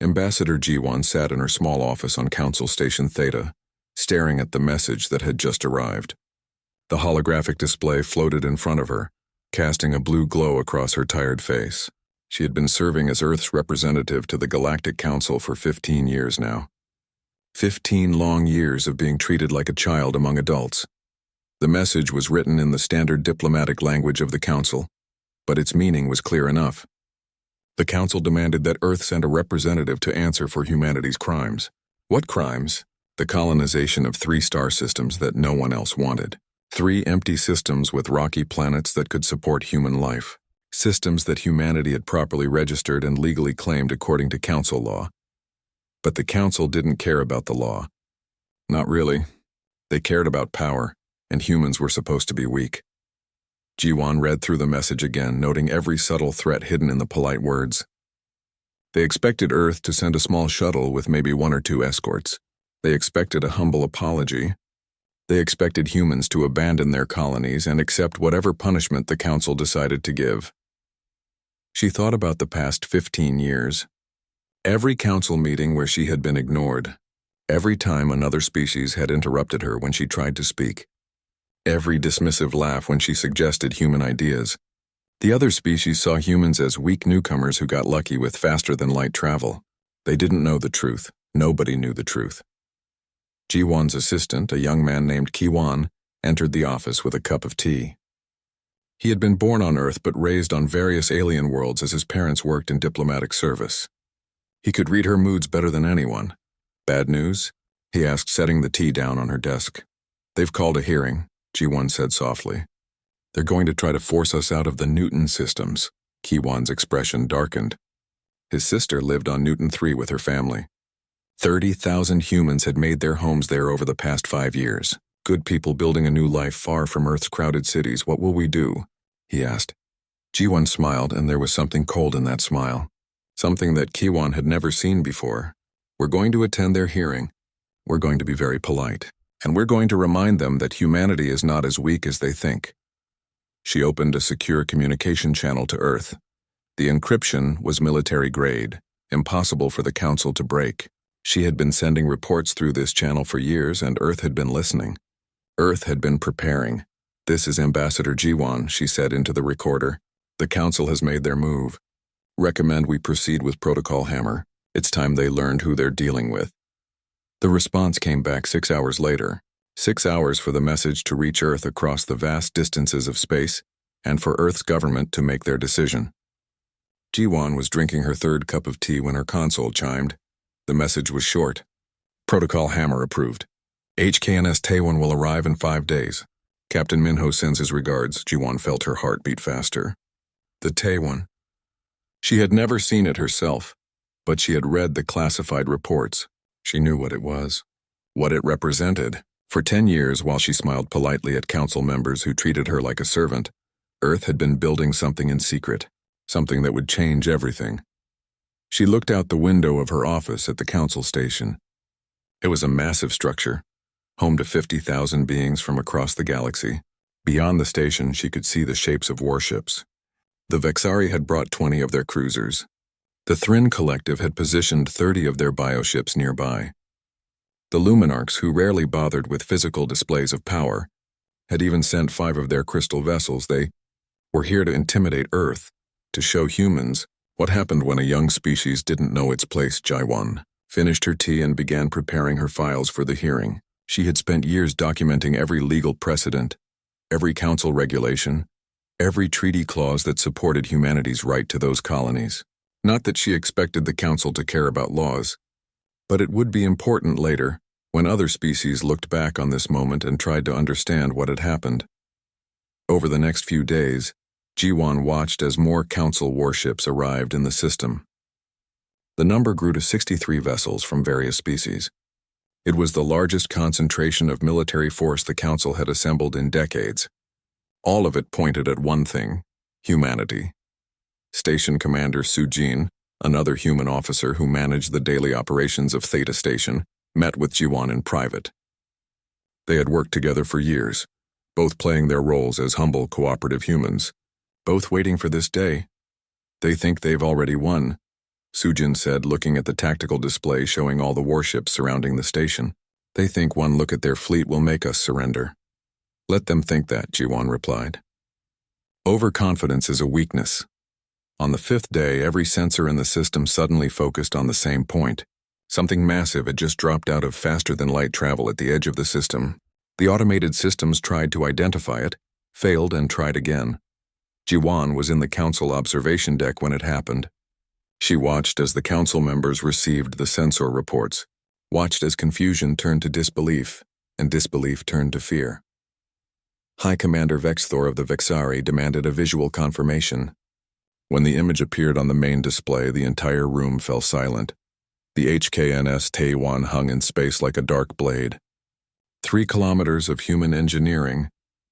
Ambassador G1 sat in her small office on Council Station Theta, staring at the message that had just arrived. The holographic display floated in front of her, casting a blue glow across her tired face. She had been serving as Earth's representative to the Galactic Council for 15 years now. 15 long years of being treated like a child among adults. The message was written in the standard diplomatic language of the Council, but its meaning was clear enough. The Council demanded that Earth send a representative to answer for humanity's crimes. What crimes? The colonization of 3 star systems that no one else wanted. 3 empty systems with rocky planets that could support human life. Systems that humanity had properly registered and legally claimed according to Council law. But the Council didn't care about the law. Not really. They cared about power, and humans were supposed to be weak. G1 read through the message again, noting every subtle threat hidden in the polite words. They expected Earth to send a small shuttle with maybe 1 or 2 escorts. They expected a humble apology. They expected humans to abandon their colonies and accept whatever punishment the Council decided to give. She thought about the past 15 years. Every Council meeting where she had been ignored. Every time another species had interrupted her when she tried to speak. Every dismissive laugh when she suggested human ideas. The other species saw humans as weak newcomers who got lucky with faster-than-light travel. They didn't know the truth. Nobody knew the truth. G1's assistant, a young man named Kiwan, entered the office with a cup of tea. He had been born on Earth but raised on various alien worlds as his parents worked in diplomatic service. He could read her moods better than anyone. Bad news? He asked, setting the tea down on her desk. They've called a hearing, G1 said softly. They're going to try to force us out of the Newton systems. Kiwan's expression darkened. His sister lived on Newton 3 with her family. 30,000 humans had made their homes there over the past 5 years. Good people building a new life far from Earth's crowded cities. What will we do? He asked. G1 smiled, and there was something cold in that smile. Something that Kiwan had never seen before. We're going to attend their hearing. We're going to be very polite. And we're going to remind them that humanity is not as weak as they think. She opened a secure communication channel to Earth. The encryption was military grade, impossible for the Council to break. She had been sending reports through this channel for years, and Earth had been listening. Earth had been preparing. This is Ambassador G1, she said into the recorder. The Council has made their move. Recommend we proceed with Protocol Hammer. It's time they learned who they're dealing with. The response came back 6 hours later. 6 hours for the message to reach Earth across the vast distances of space, and for Earth's government to make their decision. G1 was drinking her 3rd cup of tea when her console chimed. The message was short. Protocol Hammer approved. HKNS Taewon will arrive in 5 days. Captain Minho sends his regards. Ji-won felt her heart beat faster. The Taewon. She had never seen it herself, but she had read the classified reports. She knew what it was, what it represented. For 10 years, while she smiled politely at council members who treated her like a servant, Earth had been building something in secret, something that would change everything. She looked out the window of her office at the council station. It was a massive structure, home to 50,000 beings from across the galaxy. Beyond the station, she could see the shapes of warships. The Vexari had brought 20 of their cruisers. The Thrin Collective had positioned 30 of their bioships nearby. The Luminarchs, who rarely bothered with physical displays of power, had even sent 5 of their crystal vessels. They were here to intimidate Earth, to show humans what happened when a young species didn't know its place. Ji-won finished her tea and began preparing her files for the hearing. She had spent years documenting every legal precedent, every council regulation, every treaty clause that supported humanity's right to those colonies. Not that she expected the council to care about laws, but it would be important later, when other species looked back on this moment and tried to understand what had happened. Over the next few days, Ji-won watched as more council warships arrived in the system. The number grew to 63 vessels from various species. It was the largest concentration of military force the council had assembled in decades. All of it pointed at one thing: humanity. Station Commander Sujin, another human officer who managed the daily operations of Theta Station, met with Ji-won in private. They had worked together for years, both playing their roles as humble, cooperative humans, both waiting for this day. They think they've already won. Sujin said, looking at the tactical display showing all the warships surrounding the station. They think one look at their fleet will make us surrender. Let them think that, Jiwon replied. Overconfidence is a weakness. On the 5th day, every sensor in the system suddenly focused on the same point. Something massive had just dropped out of faster-than-light travel at the edge of the system. The automated systems tried to identify it, failed, and tried again. Jiwon was in the council observation deck when it happened. She watched as the council members received the sensor reports, watched as confusion turned to disbelief, and disbelief turned to fear. High Commander Vexthor of the Vexari demanded a visual confirmation. When the image appeared on the main display, the entire room fell silent. The HKNS Taewon hung in space like a dark blade. 3 kilometers of human engineering,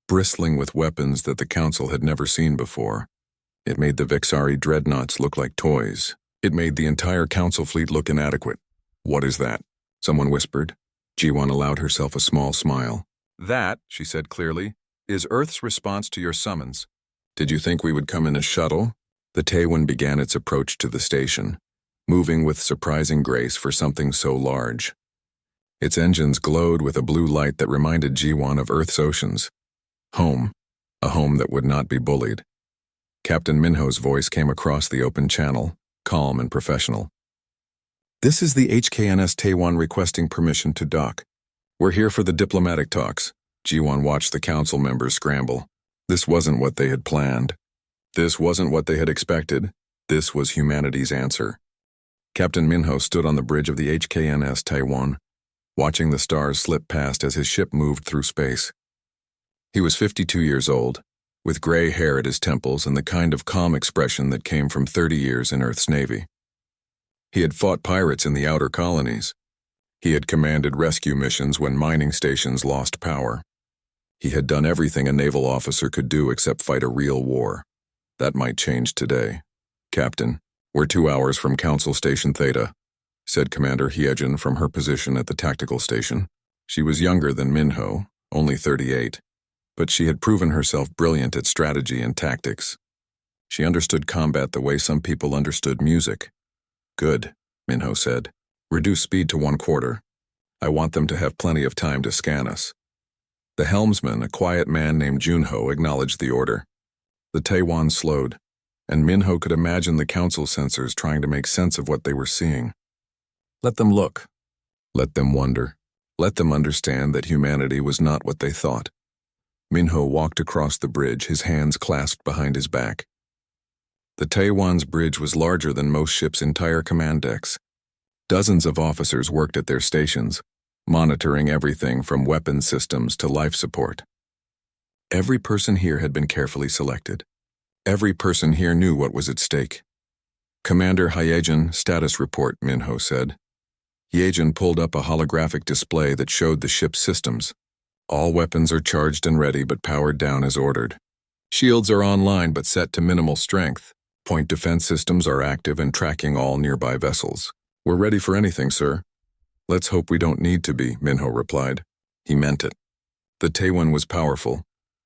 bristling with weapons that the Council had never seen before. It made the Vexari dreadnoughts look like toys. It made the entire Council fleet look inadequate. "What is that?" someone whispered. Jiwon allowed herself a small smile. "That," she said clearly, "is Earth's response to your summons." "Did you think we would come in a shuttle?" The Taewon began its approach to the station, moving with surprising grace for something so large. Its engines glowed with a blue light that reminded Jiwon of Earth's oceans. Home, a home that would not be bullied. Captain Minho's voice came across the open channel, calm and professional. "This is the HKNS Taewon requesting permission to dock. We're here for the diplomatic talks." Jiwon watched the council members scramble. This wasn't what they had planned. This wasn't what they had expected. This was humanity's answer. Captain Minho stood on the bridge of the HKNS Taewon, watching the stars slip past as his ship moved through space. He was 52 years old, with gray hair at his temples and the kind of calm expression that came from 30 years in Earth's Navy. He had fought pirates in the outer colonies. He had commanded rescue missions when mining stations lost power. He had done everything a naval officer could do except fight a real war. That might change today. "Captain, we're 2 hours from Council Station Theta," said Commander Hyejin from her position at the tactical station. She was younger than Minho, only 38, but she had proven herself brilliant at strategy and tactics. She understood combat the way some people understood music. "Good," Minho said. "Reduce speed to 1/4. I want them to have plenty of time to scan us." The helmsman, a quiet man named Junho, acknowledged the order. The Taewon slowed, and Minho could imagine the council sensors trying to make sense of what they were seeing. Let them look. Let them wonder. Let them understand that humanity was not what they thought. Minho walked across the bridge, his hands clasped behind his back. The Taewon's bridge was larger than most ships' entire command decks. Dozens of officers worked at their stations, monitoring everything from weapon systems to life support. Every person here had been carefully selected. Every person here knew what was at stake. "Commander Hyejin, status report," Minho said. Hyejin pulled up a holographic display that showed the ship's systems. "All weapons are charged and ready but powered down as ordered. Shields are online but set to minimal strength. Point defense systems are active and tracking all nearby vessels. We're ready for anything, sir." "Let's hope we don't need to be," Minho replied. He meant it. The Taewon was powerful,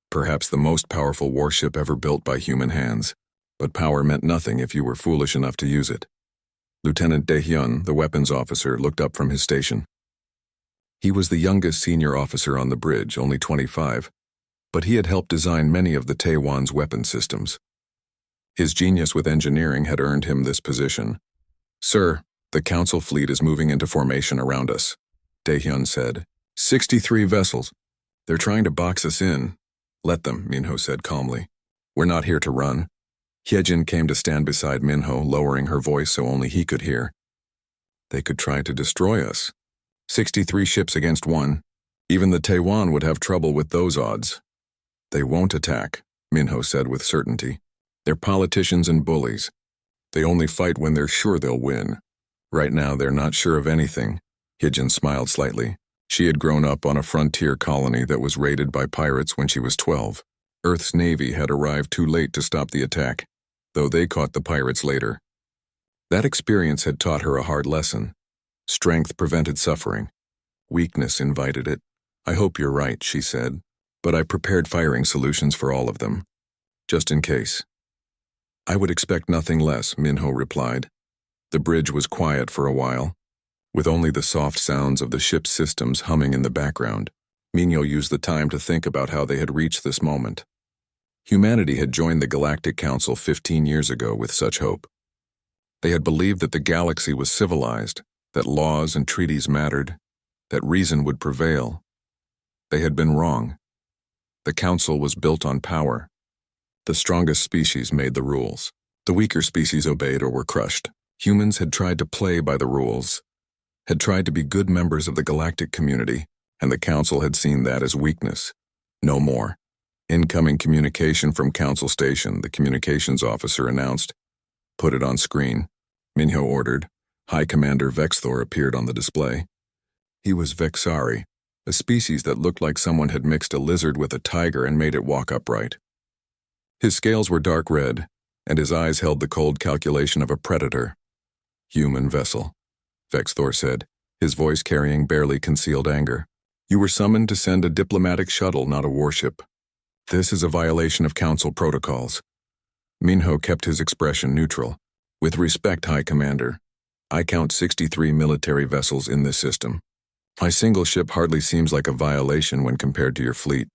perhaps the most powerful warship ever built by human hands, but power meant nothing if you were foolish enough to use it. Lieutenant Daehyun, the weapons officer, looked up from his station. He was the youngest senior officer on the bridge, only 25, but he had helped design many of the Taewon's weapon systems. His genius with engineering had earned him this position. "Sir, the council fleet is moving into formation around us," Daehyun said. 63 vessels. They're trying to box us in." "Let them," Minho said calmly. "We're not here to run." Hyejin came to stand beside Minho, lowering her voice so only he could hear. "They could try to destroy us. 63 ships against 1. Even the Taewon would have trouble with those odds." "They won't attack," Minho said with certainty. "They're politicians and bullies. They only fight when they're sure they'll win. Right now they're not sure of anything." Hyejin smiled slightly. She had grown up on a frontier colony that was raided by pirates when she was 12. Earth's Navy had arrived too late to stop the attack, though they caught the pirates later. That experience had taught her a hard lesson. Strength prevented suffering. Weakness invited it. "I hope you're right," she said, "but I prepared firing solutions for all of them, just in case." "I would expect nothing less," Minho replied. The bridge was quiet for a while, with only the soft sounds of the ship's systems humming in the background. Minho used the time to think about how they had reached this moment. Humanity had joined the Galactic Council 15 years ago with such hope. They had believed that the galaxy was civilized, that laws and treaties mattered, that reason would prevail. They had been wrong. The Council was built on power. The strongest species made the rules. The weaker species obeyed or were crushed. Humans had tried to play by the rules, had tried to be good members of the galactic community, and the Council had seen that as weakness. No more. Incoming communication from Council Station, the communications officer announced. Put it on screen, Minho ordered. High Commander Vexthor appeared on the display. He was Vexari, a species that looked like someone had mixed a lizard with a tiger and made it walk upright. His scales were dark red, and his eyes held the cold calculation of a predator. Human vessel, Vexthor said, his voice carrying barely concealed anger. You were summoned to send a diplomatic shuttle, not a warship. This is a violation of Council protocols. Minho kept his expression neutral. With respect, High Commander, I count 63 military vessels in this system. My single ship hardly seems like a violation when compared to your fleet.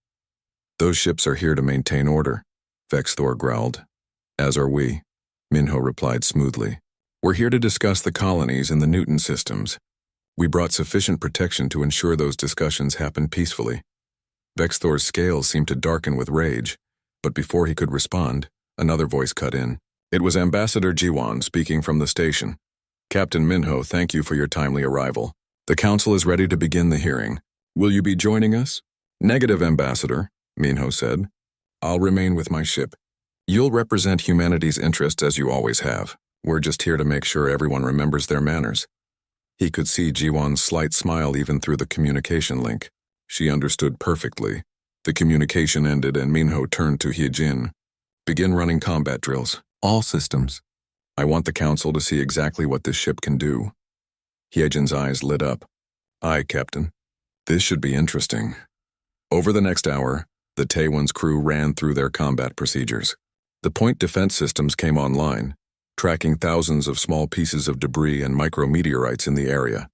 Those ships are here to maintain order, Vexthor growled. As are we, Minho replied smoothly. We're here to discuss the colonies and the Newton systems. We brought sufficient protection to ensure those discussions happen peacefully. Vexthor's scales seemed to darken with rage, but before he could respond, another voice cut in. It was Ambassador Jiwan speaking from the station. Captain Minho, thank you for your timely arrival. The Council is ready to begin the hearing. Will you be joining us? Negative, Ambassador, Minho said. I'll remain with my ship. You'll represent humanity's interests as you always have. We're just here to make sure everyone remembers their manners. He could see Jiwan's slight smile even through the communication link. She understood perfectly. The communication ended and Minho turned to Hyejin. Begin running combat drills. All systems. I want the Council to see exactly what this ship can do. Hyejin's eyes lit up. Aye, Captain. This should be interesting. Over the next hour, the Taewon's crew ran through their combat procedures. The point defense systems came online, tracking thousands of small pieces of debris and micrometeorites in the area.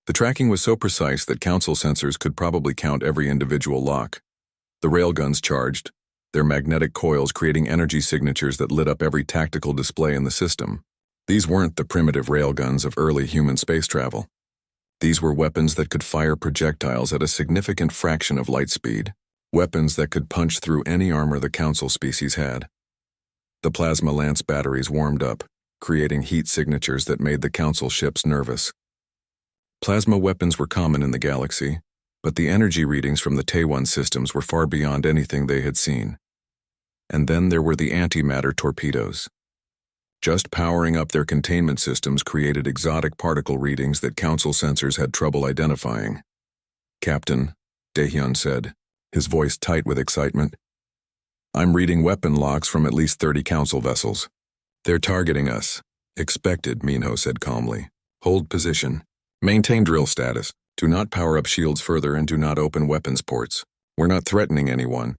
The tracking was so precise that Council sensors could probably count every individual lock. The railguns charged, their magnetic coils creating energy signatures that lit up every tactical display in the system. These weren't the primitive railguns of early human space travel. These were weapons that could fire projectiles at a significant fraction of light speed, weapons that could punch through any armor the Council species had. The plasma lance batteries warmed up, creating heat signatures that made the Council ships nervous. Plasma weapons were common in the galaxy, but the energy readings from the Taewon systems were far beyond anything they had seen. And then there were the antimatter torpedoes. Just powering up their containment systems created exotic particle readings that Council sensors had trouble identifying. Captain, Daehyun said, his voice tight with excitement. I'm reading weapon locks from at least 30 Council vessels. They're targeting us. Expected, Minho said calmly. Hold position. Maintain drill status. Do not power up shields further and do not open weapons ports. We're not threatening anyone.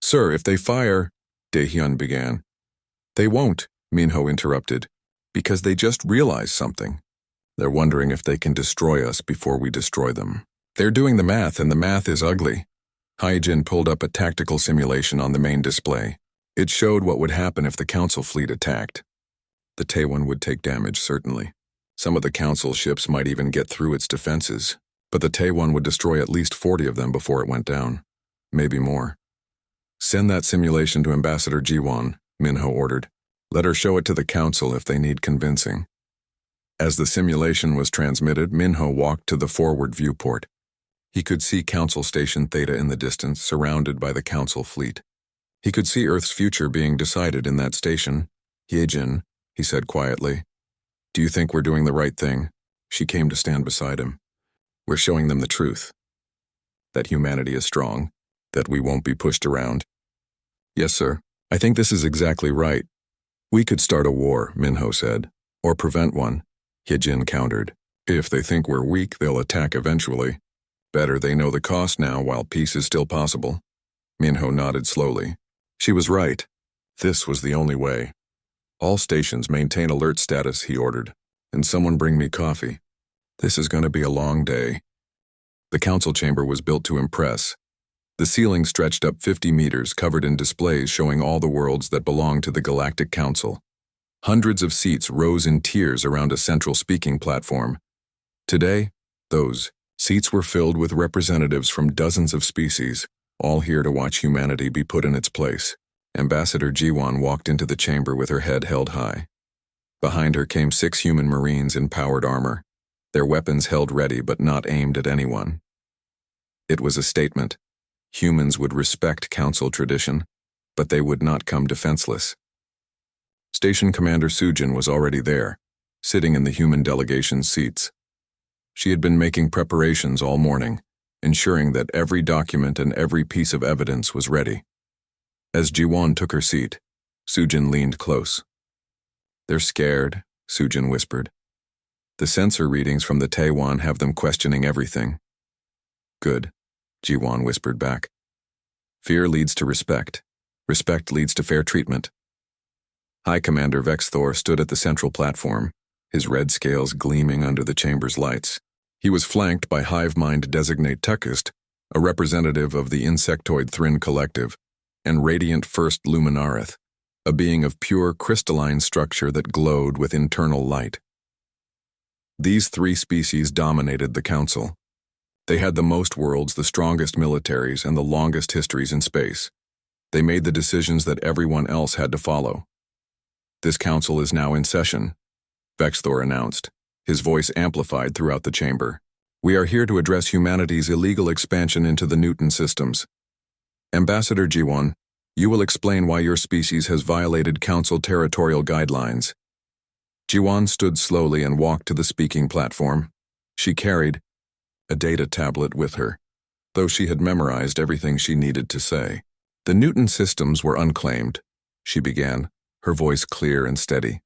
Sir, if they fire, Daehyun began. They won't, Minho interrupted, because they just realized something. They're wondering if they can destroy us before we destroy them. They're doing the math, and the math is ugly. Hyejin pulled up a tactical simulation on the main display. It showed what would happen if the Council fleet attacked. The Taewon would take damage, certainly. Some of the Council ships might even get through its defenses, but the Taewon would destroy at least 40 of them before it went down. Maybe more. Send that simulation to Ambassador Jiwan, Minho ordered. Let her show it to the Council if they need convincing. As the simulation was transmitted, Minho walked to the forward viewport. He could see Council Station Theta in the distance, surrounded by the Council fleet. He could see Earth's future being decided in that station. Hyejin, he said quietly. Do you think we're doing the right thing? She came to stand beside him. We're showing them the truth. That humanity is strong. That we won't be pushed around. Yes, sir. I think this is exactly right. We could start a war, Minho said. Or prevent one. Hyejin countered. If they think we're weak, they'll attack eventually. Better they know the cost now while peace is still possible. Minho nodded slowly. She was right. This was the only way. All stations maintain alert status, he ordered. and someone bring me coffee. This is going to be a long day. The council chamber was built to impress. The ceiling stretched up 50 meters, covered in displays showing all the worlds that belong to the Galactic Council. Hundreds of seats rose in tiers around a central speaking platform. Today, those seats were filled with representatives from dozens of species, all here to watch humanity be put in its place. Ambassador Jiwan walked into the chamber with her head held high. Behind her came 6 human marines in powered armor, their weapons held ready but not aimed at anyone. It was a statement. Humans would respect council tradition, but they would not come defenseless. Station Commander Sujin was already there, sitting in the human delegation's seats. She had been making preparations all morning, ensuring that every document and every piece of evidence was ready. As Jiwon took her seat, Sujin leaned close. "They're scared," Sujin whispered. "The sensor readings from the Taiwan have them questioning everything." "Good," Jiwon whispered back. "Fear leads to respect. Respect leads to fair treatment." High Commander Vexthor stood at the central platform, his red scales gleaming under the chamber's lights. He was flanked by Hive Mind Designate Tekist, a representative of the Insectoid Thrin Collective, and Radiant First Luminarith, a being of pure crystalline structure that glowed with internal light. These 3 species dominated the council. They had the most worlds, the strongest militaries, and the longest histories in space. They made the decisions that everyone else had to follow. "This council is now in session," Vexthor announced, his voice amplified throughout the chamber. "We are here to address humanity's illegal expansion into the Newton systems. Ambassador Jiwon, you will explain why your species has violated council territorial guidelines." Jiwon stood slowly and walked to the speaking platform. She carried a data tablet with her, though she had memorized everything she needed to say. "The Newton systems were unclaimed," she began, her voice clear and steady.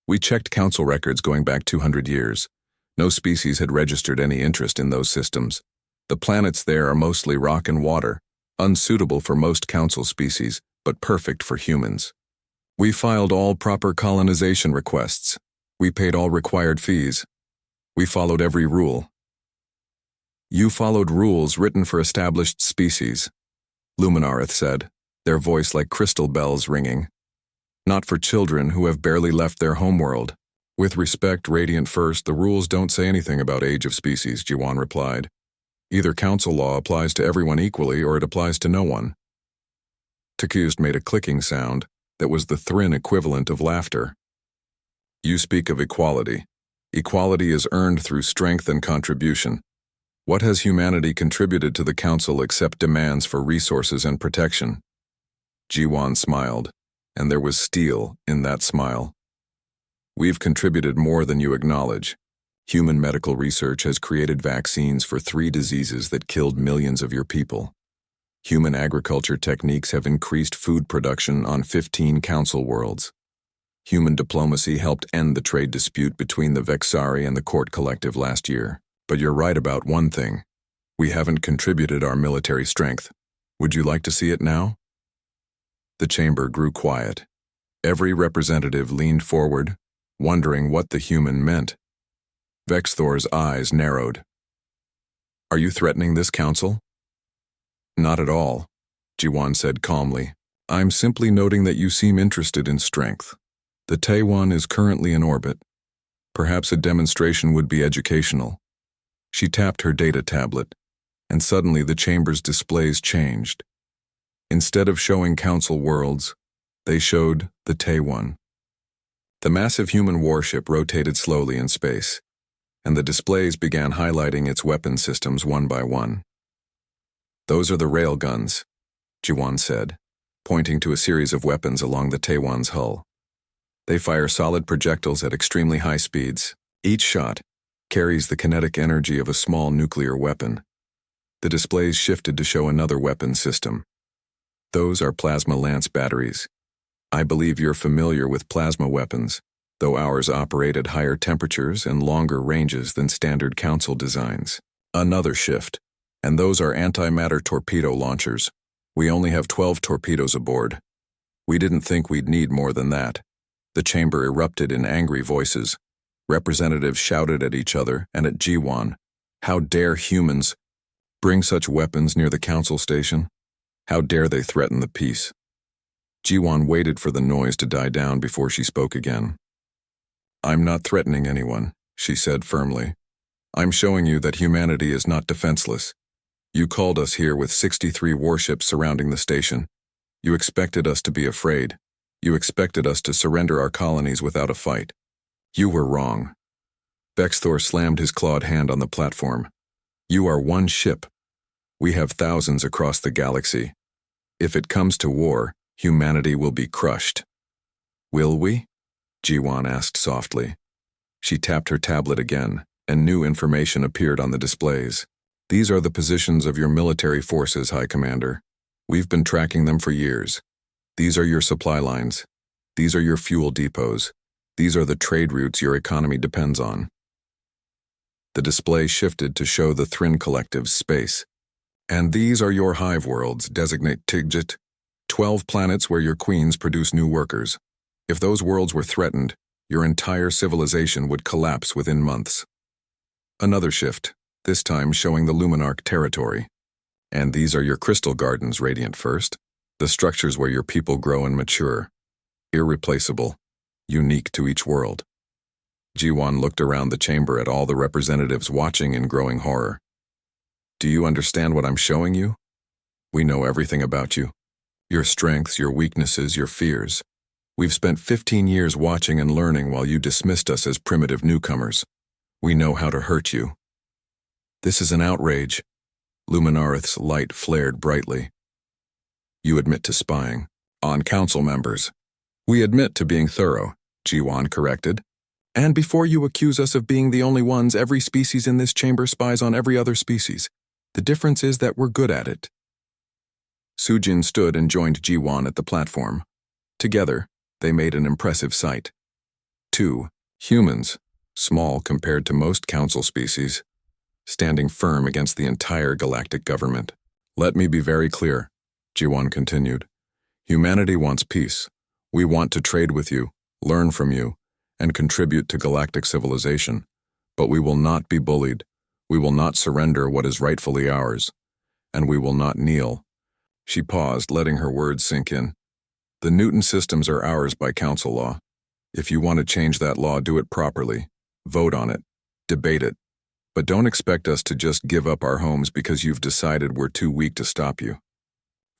"We checked council records going back 200 years. No species had registered any interest in those systems. The planets there are mostly rock and water, unsuitable for most council species, but perfect for humans. We filed all proper colonization requests. We paid all required fees. We followed every rule." "You followed rules written for established species," Luminarith said, their voice like crystal bells ringing. "Not for children who have barely left their homeworld." "With respect, Radiant First, the rules don't say anything about age of species," Jiwan replied. "Either council law applies to everyone equally or it applies to no one." Tekist made a clicking sound that was the Thrin equivalent of laughter. "You speak of equality. Equality is earned through strength and contribution. What has humanity contributed to the council except demands for resources and protection?" Jiwan smiled, and there was steel in that smile. "We've contributed more than you acknowledge. Human medical research has created vaccines for 3 diseases that killed millions of your people. Human agriculture techniques have increased food production on 15 council worlds. Human diplomacy helped end the trade dispute between the Vexari and the Court Collective last year. But you're right about one thing. We haven't contributed our military strength. Would you like to see it now?" The chamber grew quiet. Every representative leaned forward, wondering what the human meant. Vexthor's eyes narrowed. "Are you threatening this council?" "Not at all," Jiwan said calmly. "I'm simply noting that you seem interested in strength. The Taiwan is currently in orbit. Perhaps a demonstration would be educational." She tapped her data tablet, and suddenly the chamber's displays changed. Instead of showing council worlds, they showed the Taiwan. The massive human warship rotated slowly in space, and the displays began highlighting its weapon systems one by one. "Those are the railguns," Jiwan said, pointing to a series of weapons along the Taiwan's hull. "They fire solid projectiles at extremely high speeds. Each shot carries the kinetic energy of a small nuclear weapon." The displays shifted to show another weapon system. "Those are plasma lance batteries. I believe you're familiar with plasma weapons, though ours operate at higher temperatures and longer ranges than standard council designs." Another shift, and those are antimatter torpedo launchers. We only have 12 torpedoes aboard. We didn't think we'd need more than that. The chamber erupted in angry voices. Representatives shouted at each other and at Jiwan. How dare humans bring such weapons near the council station? How dare they threaten the peace? Jiwan waited for the noise to die down before she spoke again. I'm not threatening anyone, she said firmly. I'm showing you that humanity is not defenseless. You called us here with 63 warships surrounding the station. You expected us to be afraid. You expected us to surrender our colonies without a fight. You were wrong. Vexthor slammed his clawed hand on the platform. You are one ship. We have thousands across the galaxy. If it comes to war, humanity will be crushed. Will we? Jiwan asked softly. She tapped her tablet again, and new information appeared on the displays. These are the positions of your military forces, High Commander. We've been tracking them for years. These are your supply lines. These are your fuel depots. These are the trade routes your economy depends on. The display shifted to show the Thrin Collective's space. And these are your hive worlds, designate Tigit, 12 planets where your queens produce new workers. If those worlds were threatened, your entire civilization would collapse within months. Another shift, this time showing the Luminarch territory. And these are your crystal gardens, Radiant First, the structures where your people grow and mature. Irreplaceable, unique to each world. Jiwan looked around the chamber at all the representatives watching in growing horror. Do you understand what I'm showing you? We know everything about you. Your strengths, your weaknesses, your fears. We've spent 15 years watching and learning while you dismissed us as primitive newcomers. We know how to hurt you. This is an outrage. Luminarith's light flared brightly. You admit to spying. On council members. We admit to being thorough, Jiwan corrected. And before you accuse us of being the only ones, every species in this chamber spies on every other species. The difference is that we're good at it. Sujin stood and joined Jiwan at the platform. Together, they made an impressive sight. 2 humans, small compared to most council species, standing firm against the entire galactic government. Let me be very clear, Jiwan continued. Humanity wants peace. We want to trade with you, learn from you, and contribute to galactic civilization. But we will not be bullied. We will not surrender what is rightfully ours. And we will not kneel. She paused, letting her words sink in. The Newton systems are ours by council law. If you want to change that law, do it properly. Vote on it. Debate it. But don't expect us to just give up our homes because you've decided we're too weak to stop you.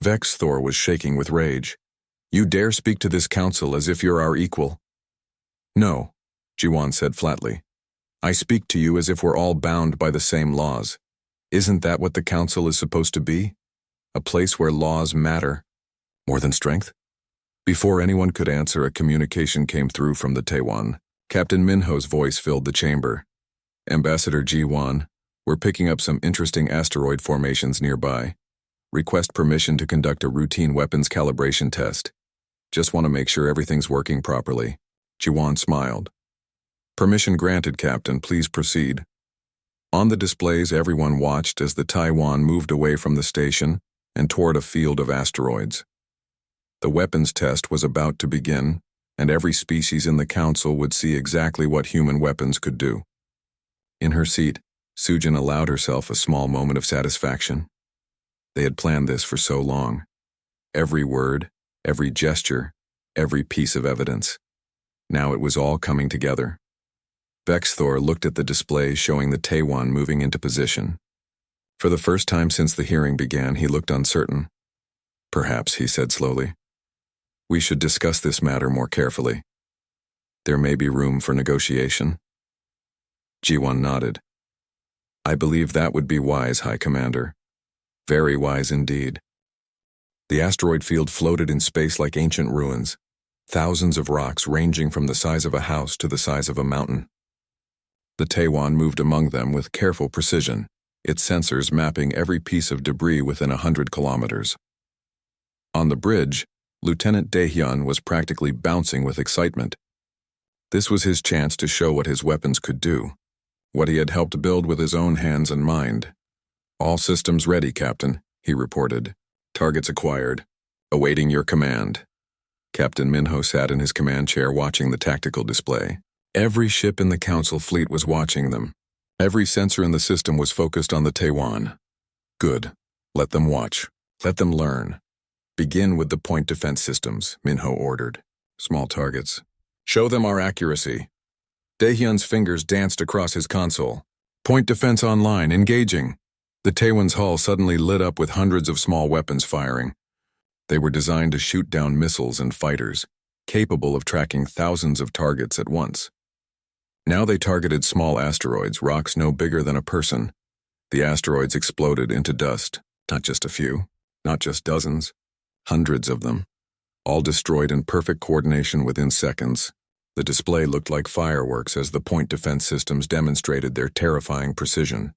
Vexthor was shaking with rage. You dare speak to this council as if you're our equal? No, Jiwan said flatly. I speak to you as if we're all bound by the same laws. Isn't that what the council is supposed to be? A place where laws matter. More than strength? Before anyone could answer, a communication came through from the Taiwan. Captain Minho's voice filled the chamber. Ambassador Jiwan, we're picking up some interesting asteroid formations nearby. Request permission to conduct a routine weapons calibration test. Just want to make sure everything's working properly. Jiwan smiled. Permission granted, Captain. Please proceed. On the displays, everyone watched as the Taiwan moved away from the station and toward a field of asteroids. The weapons test was about to begin, and every species in the council would see exactly what human weapons could do. In her seat, Sujin allowed herself a small moment of satisfaction. They had planned this for so long. Every word, every gesture, every piece of evidence. Now it was all coming together. Vexthor looked at the display showing the Taiwan moving into position. For the first time since the hearing began, he looked uncertain. Perhaps, he said slowly. We should discuss this matter more carefully. There may be room for negotiation. Jiwan nodded. I believe that would be wise, High Commander. Very wise indeed. The asteroid field floated in space like ancient ruins, thousands of rocks ranging from the size of a house to the size of a mountain. The Taiwan moved among them with careful precision, its sensors mapping every piece of debris within 100 kilometers. On the bridge, Lieutenant Daehyun was practically bouncing with excitement. This was his chance to show what his weapons could do, what he had helped build with his own hands and mind. All systems ready, Captain, he reported. Targets acquired. Awaiting your command. Captain Minho sat in his command chair watching the tactical display. Every ship in the Council fleet was watching them. Every sensor in the system was focused on the Taiwan. Good. Let them watch. Let them learn. Begin with the point defense systems, Minho ordered. Small targets. Show them our accuracy. Daehyun's fingers danced across his console. Point defense online, engaging. The Taiwan's hull suddenly lit up with hundreds of small weapons firing. They were designed to shoot down missiles and fighters, capable of tracking thousands of targets at once. Now they targeted small asteroids, rocks no bigger than a person. The asteroids exploded into dust, not just a few, not just dozens, hundreds of them, all destroyed in perfect coordination within seconds. The display looked like fireworks as the point defense systems demonstrated their terrifying precision.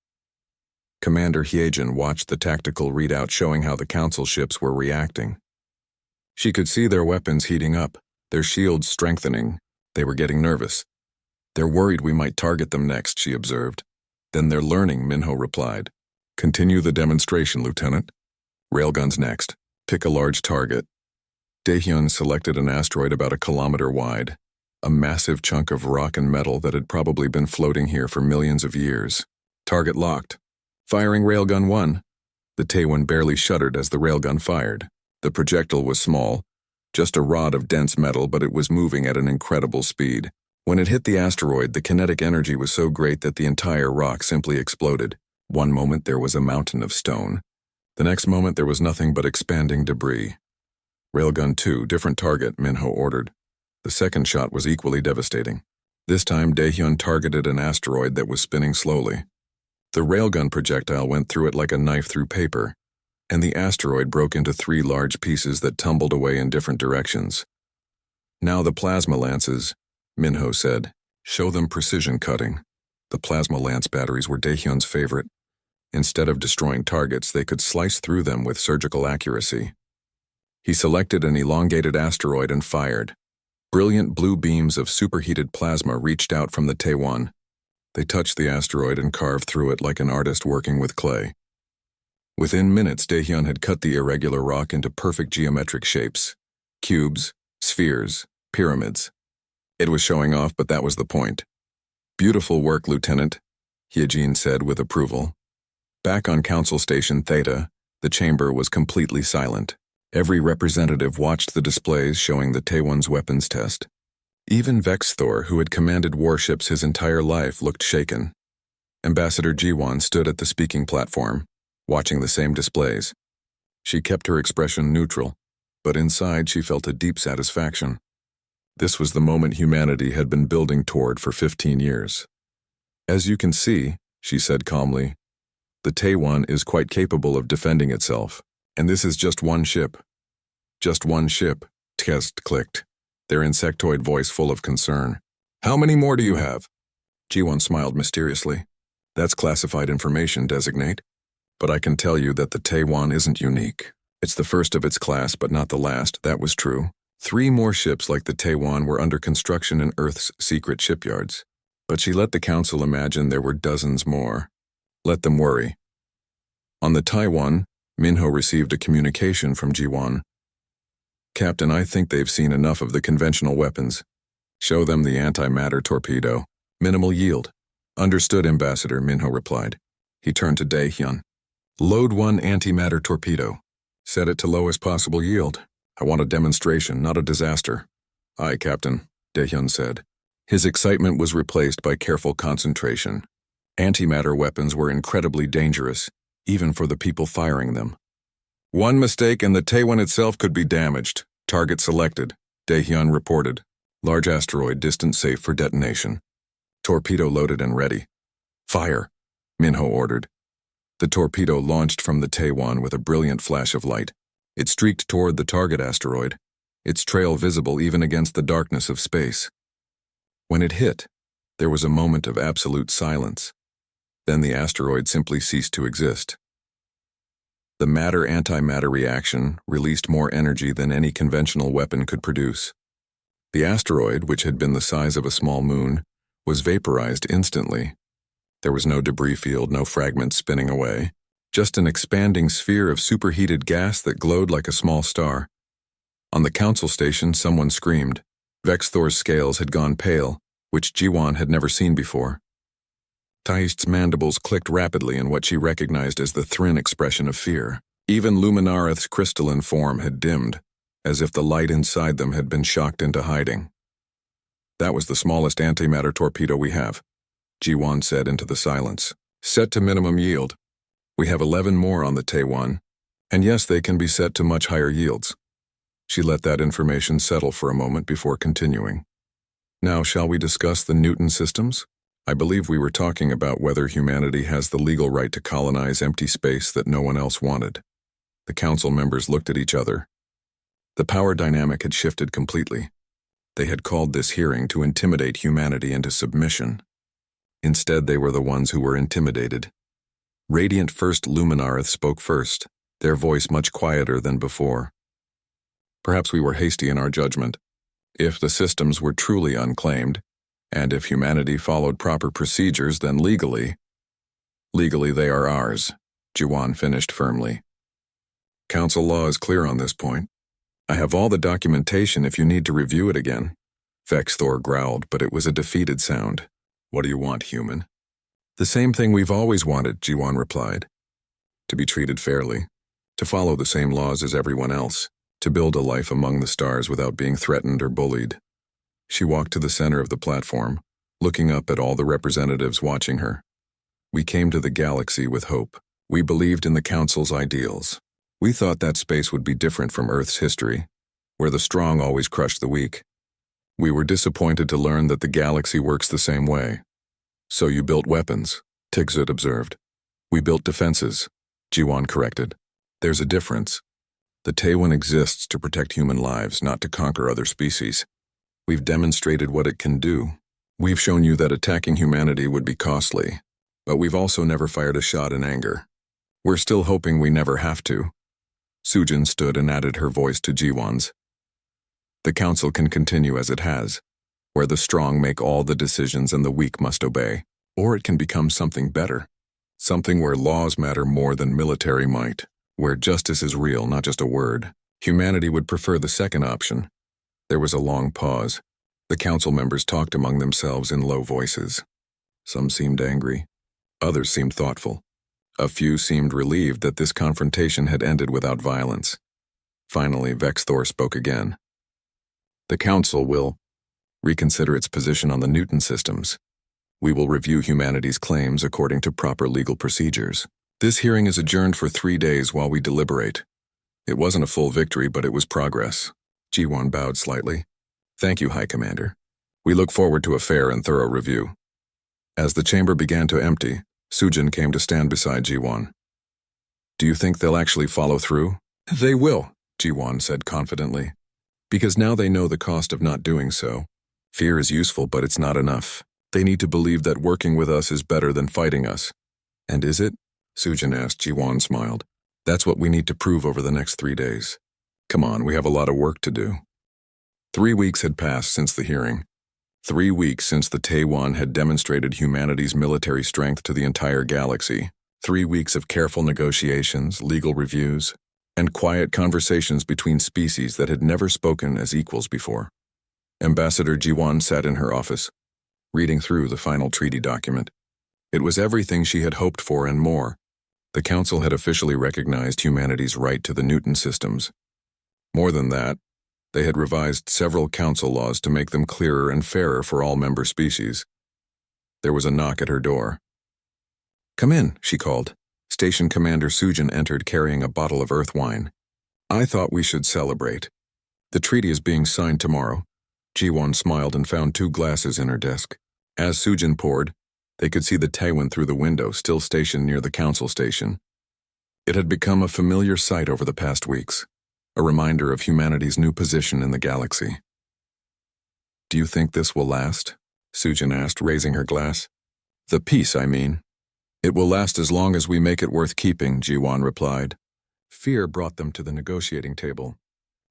Commander Hyejin watched the tactical readout showing how the Council ships were reacting. She could see their weapons heating up, their shields strengthening. They were getting nervous. They're worried we might target them next, she observed. Then they're learning, Minho replied. Continue the demonstration, Lieutenant. Railguns next. Pick a large target. Daehyun selected an asteroid about a kilometer wide, a massive chunk of rock and metal that had probably been floating here for millions of years. Target locked. Firing Railgun 1. The Taiwan barely shuddered as the railgun fired. The projectile was small, just a rod of dense metal, but it was moving at an incredible speed. When it hit the asteroid, the kinetic energy was so great that the entire rock simply exploded. One moment there was a mountain of stone. The next moment there was nothing but expanding debris. Railgun 2, different target, Minho ordered. The second shot was equally devastating. This time Daehyun targeted an asteroid that was spinning slowly. The railgun projectile went through it like a knife through paper, and the asteroid broke into 3 large pieces that tumbled away in different directions. Now the plasma lances, Minho said. Show them precision cutting. The plasma lance batteries were Daehyun's favorite. Instead of destroying targets, they could slice through them with surgical accuracy. He selected an elongated asteroid and fired. Brilliant blue beams of superheated plasma reached out from the Taiwan. They touched the asteroid and carved through it like an artist working with clay. Within minutes, Daehyun had cut the irregular rock into perfect geometric shapes. Cubes, spheres, pyramids. It was showing off, but that was the point. Beautiful work, Lieutenant, Hyejin said with approval. Back on Council Station Theta, the chamber was completely silent. Every representative watched the displays showing the Taiwan's weapons test. Even Vexthor, who had commanded warships his entire life, looked shaken. Ambassador Jiwon stood at the speaking platform, watching the same displays. She kept her expression neutral, but inside she felt a deep satisfaction. This was the moment humanity had been building toward for 15 years. As you can see, she said calmly, the Taiwan is quite capable of defending itself, and this is just one ship. Just one ship, Test clicked, their insectoid voice full of concern. How many more do you have? Jiwon smiled mysteriously. That's classified information, designate. But I can tell you that the Taiwan isn't unique. It's the first of its class, but not the last, that was true. 3 more ships like the Taiwan were under construction in Earth's secret shipyards. But she let the Council imagine there were dozens more. Let them worry. On the Taiwan, Minho received a communication from Jiwon. Captain, I think they've seen enough of the conventional weapons. Show them the antimatter torpedo. Minimal yield. Understood, Ambassador, Minho replied. He turned to Daehyun. Load 1 antimatter torpedo. Set it to lowest possible yield. I want a demonstration, not a disaster. Aye, Captain, Daehyun said. His excitement was replaced by careful concentration. Antimatter weapons were incredibly dangerous, even for the people firing them. One mistake and the Taiwan itself could be damaged. Target selected, Daehyun reported. Large asteroid, distance safe for detonation. Torpedo loaded and ready. Fire, Minho ordered. The torpedo launched from the Taiwan with a brilliant flash of light. It streaked toward the target asteroid, its trail visible even against the darkness of space. When it hit, there was a moment of absolute silence. Then the asteroid simply ceased to exist. The matter-antimatter reaction released more energy than any conventional weapon could produce. The asteroid, which had been the size of a small moon, was vaporized instantly. There was no debris field, no fragments spinning away, just an expanding sphere of superheated gas that glowed like a small star. On the Council Station, someone screamed. Vexthor's scales had gone pale, which Jiwan had never seen before. Taist's mandibles clicked rapidly in what she recognized as the Thrin expression of fear. Even Luminarith's crystalline form had dimmed, as if the light inside them had been shocked into hiding. "That was the smallest antimatter torpedo we have," Jiwan said into the silence. "Set to minimum yield. We have 11 more on the Taiwan, and yes, they can be set to much higher yields." She let that information settle for a moment before continuing. "Now, shall we discuss the Newton systems? I believe we were talking about whether humanity has the legal right to colonize empty space that no one else wanted." The council members looked at each other. The power dynamic had shifted completely. They had called this hearing to intimidate humanity into submission. Instead, they were the ones who were intimidated. Radiant First Luminarith spoke first, their voice much quieter than before. "Perhaps we were hasty in our judgment. If the systems were truly unclaimed, and if humanity followed proper procedures, then legally they are ours," Jiwan finished firmly. "Council law is clear on this point. I have all the documentation if you need to review it again." Vexthor growled, but it was a defeated sound. "What do you want, human?" "The same thing we've always wanted," Jiwan replied. "To be treated fairly, to follow the same laws as everyone else, to build a life among the stars without being threatened or bullied." She walked to the center of the platform, looking up at all the representatives watching her. "We came to the galaxy with hope. We believed in the Council's ideals. We thought that space would be different from Earth's history, where the strong always crushed the weak. We were disappointed to learn that the galaxy works the same way." "So you built weapons," Tigzut observed. "We built defenses," Jiwan corrected. "There's a difference. The Taiwan exists to protect human lives, not to conquer other species. We've demonstrated what it can do. We've shown you that attacking humanity would be costly, but we've also never fired a shot in anger. We're still hoping we never have to." Sujin stood and added her voice to Jiwan's. "The Council can continue as it has, where the strong make all the decisions and the weak must obey. Or it can become something better. Something where laws matter more than military might, where justice is real, not just a word. Humanity would prefer the second option." There was a long pause. The council members talked among themselves in low voices. Some seemed angry. Others seemed thoughtful. A few seemed relieved that this confrontation had ended without violence. Finally, Vexthor spoke again. "The Council will reconsider its position on the Newton systems. We will review humanity's claims according to proper legal procedures. This hearing is adjourned for 3 days while we deliberate." It wasn't a full victory, but it was progress. Jiwan bowed slightly. "Thank you, High Commander. We look forward to a fair and thorough review." As the chamber began to empty, Sujin came to stand beside Jiwan. "Do you think they'll actually follow through?" "They will," Jiwan said confidently. "Because now they know the cost of not doing so. Fear is useful, but it's not enough. They need to believe that working with us is better than fighting us." "And is it?" Sujin asked. Jiwan smiled. "That's what we need to prove over the next 3 days. Come on, we have a lot of work to do." 3 weeks had passed since the hearing. 3 weeks since the Taiwan had demonstrated humanity's military strength to the entire galaxy. 3 weeks of careful negotiations, legal reviews, and quiet conversations between species that had never spoken as equals before. Ambassador Jiwan sat in her office, reading through the final treaty document. It was everything she had hoped for and more. The Council had officially recognized humanity's right to the Newton systems. More than that, they had revised several Council laws to make them clearer and fairer for all member species. There was a knock at her door. "Come in," she called. Station Commander Sujin entered carrying a bottle of earth wine. "I thought we should celebrate. The treaty is being signed tomorrow." Jiwan smiled and found 2 glasses in her desk. As Sujin poured, they could see the Taiwan through the window, still stationed near the Council station. It had become a familiar sight over the past weeks, a reminder of humanity's new position in the galaxy. "Do you think this will last?" Sujin asked, raising her glass. "The peace, I mean." "It will last as long as we make it worth keeping," Jiwan replied. Fear brought them to the negotiating table,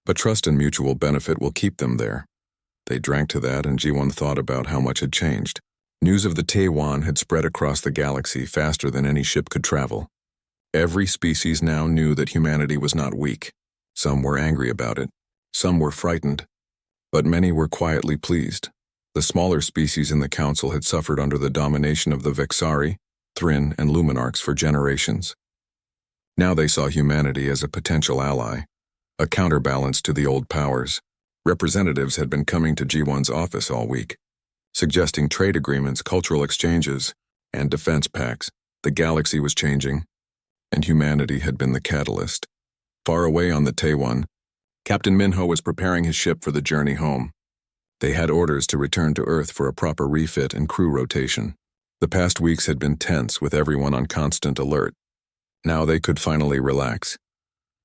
but trust and mutual benefit will keep them there. They drank to that, and Jiwan thought about how much had changed. News of the Taiwan had spread across the galaxy faster than any ship could travel. Every species now knew that humanity was not weak. Some were angry about it, some were frightened, but many were quietly pleased. The smaller species in the council had suffered under the domination of the Vexari, Thrin, and Luminarchs for generations. Now they saw humanity as a potential ally, a counterbalance to the old powers. Representatives had been coming to G1's office all week, suggesting trade agreements, cultural exchanges, and defense pacts. The galaxy was changing, and humanity had been the catalyst. Far away on the Taiwan, Captain Minho was preparing his ship for the journey home. They had orders to return to Earth for a proper refit and crew rotation. The past weeks had been tense, with everyone on constant alert. Now they could finally relax.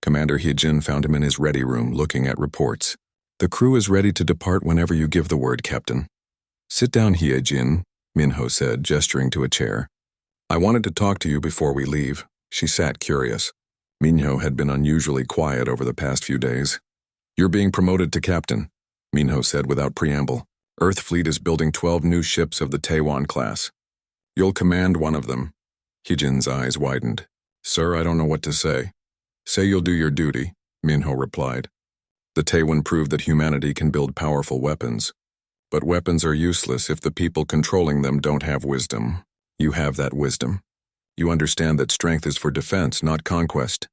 Commander Hyejin found him in his ready room, looking at reports. "The crew is ready to depart whenever you give the word, Captain." "Sit down, Hyejin," Minho said, gesturing to a chair. "I wanted to talk to you before we leave." She sat curious. Minho had been unusually quiet over the past few days. "You're being promoted to captain," Minho said without preamble. "Earth fleet is building 12 new ships of the Taiwan class. You'll command one of them." Hyejin's eyes widened. "Sir, I don't know what to say." "Say you'll do your duty," Minho replied. "The Taiwan proved that humanity can build powerful weapons. But weapons are useless if the people controlling them don't have wisdom. You have that wisdom. You understand that strength is for defense, not conquest."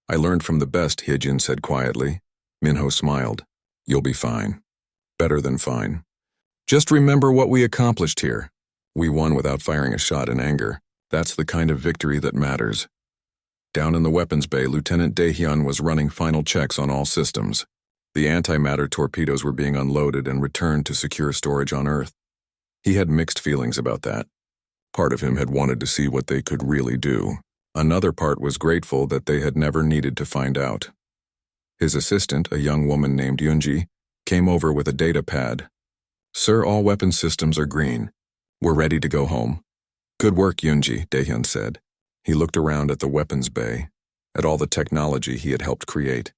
"I learned from the best," Hyejin said quietly. Minho smiled. "You'll be fine. Better than fine. Just remember what we accomplished here. We won without firing a shot in anger. That's the kind of victory that matters." Down in the weapons bay, Lieutenant Daehyun was running final checks on all systems. The antimatter torpedoes were being unloaded and returned to secure storage on Earth. He had mixed feelings about that. Part of him had wanted to see what they could really do. Another part was grateful that they had never needed to find out. His assistant, a young woman named Yunji, came over with a data pad. "Sir, all weapon systems are green. We're ready to go home." "Good work, Yunji," Daehyun said. He looked around at the weapons bay, at all the technology he had helped create.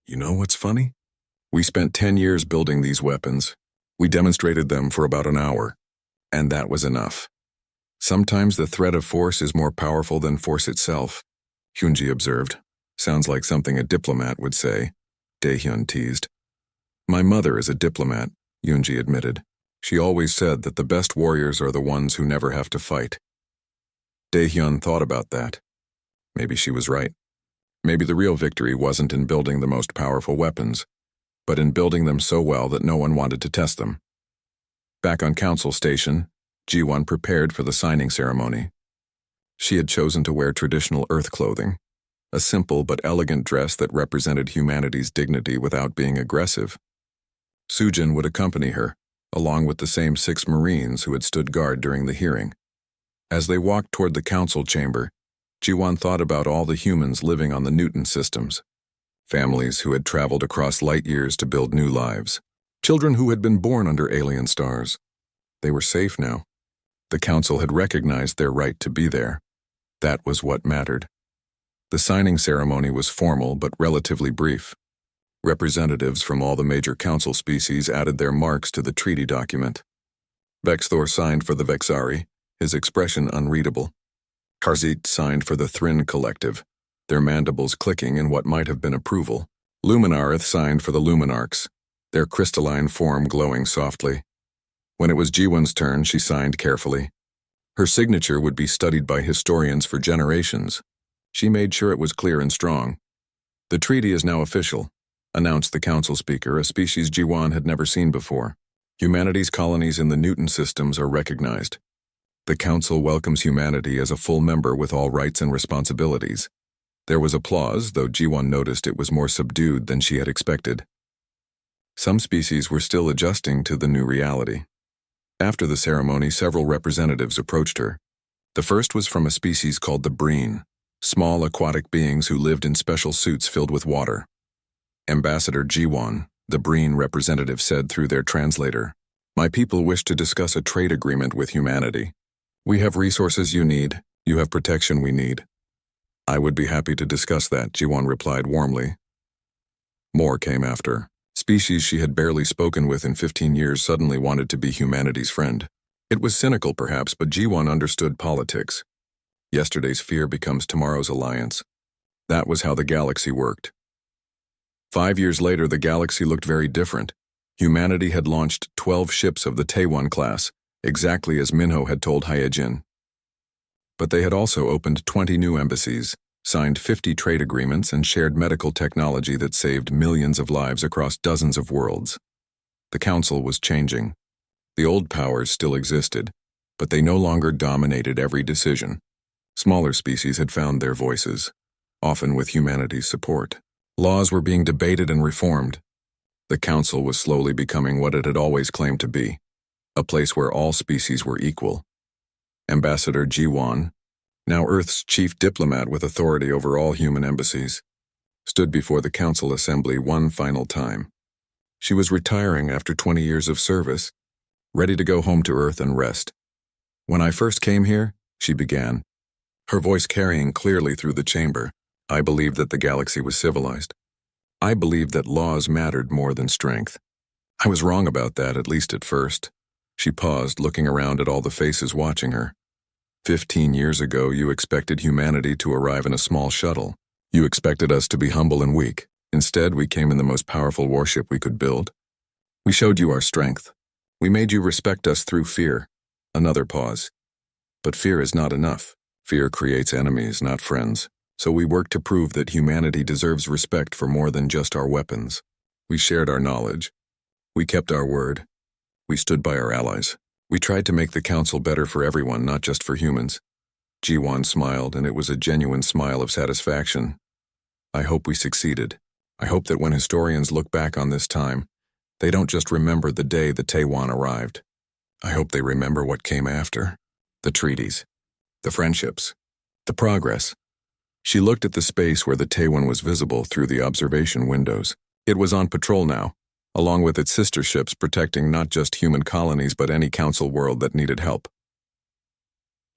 "You know what's funny? We spent 10 years building these weapons. We demonstrated them for about an hour, and that was enough. Sometimes the threat of force is more powerful than force itself," Hyunji observed. "Sounds like something a diplomat would say," Daehyun teased. "My mother is a diplomat," Yunji admitted. "She always said that the best warriors are the ones who never have to fight." Daehyun thought about that. Maybe she was right. Maybe the real victory wasn't in building the most powerful weapons, but in building them so well that no one wanted to test them. Back on Council Station, G1 prepared for the signing ceremony. She had chosen to wear traditional Earth clothing, a simple but elegant dress that represented humanity's dignity without being aggressive. Sujin would accompany her, along with the same 6 Marines who had stood guard during the hearing. As they walked toward the council chamber, G1 thought about all the humans living on the Newton systems. Families who had traveled across light years to build new lives. Children who had been born under alien stars. They were safe now. The council had recognized their right to be there. That was what mattered. The signing ceremony was formal but relatively brief. Representatives from all the major council species added their marks to the treaty document. Vexthor signed for the Vexari, his expression unreadable. Karzit signed for the Thrin Collective, their mandibles clicking in what might have been approval. Luminarith signed for the Luminarchs, their crystalline form glowing softly. When it was G1's turn, she signed carefully. Her signature would be studied by historians for generations. She made sure it was clear and strong. "The treaty is now official," announced the council speaker, a species G1 had never seen before. "Humanity's colonies in the Newton systems are recognized. The council welcomes humanity as a full member with all rights and responsibilities." There was applause, though G1 noticed it was more subdued than she had expected. Some species were still adjusting to the new reality. After the ceremony, several representatives approached her. The first was from a species called the Breen, small aquatic beings who lived in special suits filled with water. Ambassador G1, the Breen representative, said through their translator, "My people wish to discuss a trade agreement with humanity. We have resources you need, you have protection we need." "I would be happy to discuss that," G1 replied warmly. More came after. Species she had barely spoken with in 15 years suddenly wanted to be humanity's friend. It was cynical perhaps, but G1 understood politics. Yesterday's fear becomes tomorrow's alliance. That was how the galaxy worked. 5 years later, the galaxy looked very different. Humanity had launched 12 ships of the Taewon class, exactly as Minho had told Hyejin. But they had also opened 20 new embassies, signed 50 trade agreements, and shared medical technology that saved millions of lives across dozens of worlds. The Council was changing. The old powers still existed, but they no longer dominated every decision. Smaller species had found their voices, often with humanity's support. Laws were being debated and reformed. The Council was slowly becoming what it had always claimed to be, a place where all species were equal. Ambassador Ji-won, now Earth's chief diplomat with authority over all human embassies, stood before the Council Assembly one final time. She was retiring after 20 years of service, ready to go home to Earth and rest. "When I first came here," she began, her voice carrying clearly through the chamber, "I believed that the galaxy was civilized. I believed that laws mattered more than strength. I was wrong about that, at least at first." She paused, looking around at all the faces watching her. 15 years ago, you expected humanity to arrive in a small shuttle. You expected us to be humble and weak. Instead, we came in the most powerful warship we could build. We showed you our strength. We made you respect us through fear." Another pause. "But fear is not enough. Fear creates enemies, not friends. So we worked to prove that humanity deserves respect for more than just our weapons. We shared our knowledge. We kept our word. We stood by our allies. We tried to make the Council better for everyone, not just for humans." Ji-won smiled, and it was a genuine smile of satisfaction. "I hope we succeeded. I hope that when historians look back on this time, they don't just remember the day the Taewon arrived. I hope they remember what came after. The treaties. The friendships. The progress." She looked at the space where the Taewon was visible through the observation windows. It was on patrol now, along with its sister ships protecting not just human colonies but any Council world that needed help.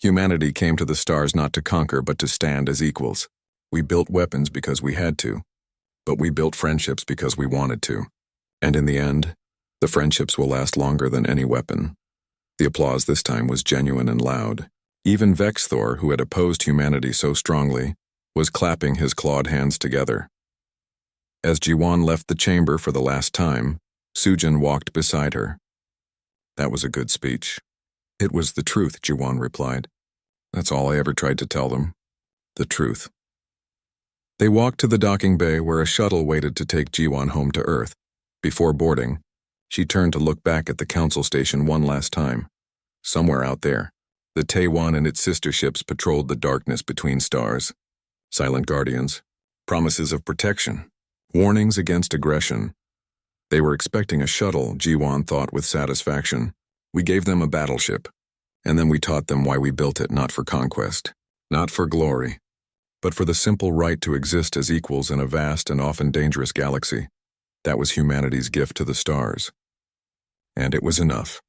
Humanity came to the stars not to conquer but to stand as equals. We built weapons because we had to, but we built friendships because we wanted to. And in the end, the friendships will last longer than any weapon. The applause this time was genuine and loud. Even Vexthor, who had opposed humanity so strongly, was clapping his clawed hands together. As Ji-won left the chamber for the last time, Sujin walked beside her. "That was a good speech." "It was the truth," Ji-won replied. "That's all I ever tried to tell them. The truth." They walked to the docking bay where a shuttle waited to take Ji-won home to Earth. Before boarding, she turned to look back at the Council station one last time. Somewhere out there, the Taewon and its sister ships patrolled the darkness between stars. Silent guardians, promises of protection, warnings against aggression. They were expecting a shuttle, Ji-won thought with satisfaction. We gave them a battleship, and then we taught them why we built it, not for conquest, not for glory, but for the simple right to exist as equals in a vast and often dangerous galaxy. That was humanity's gift to the stars. And it was enough.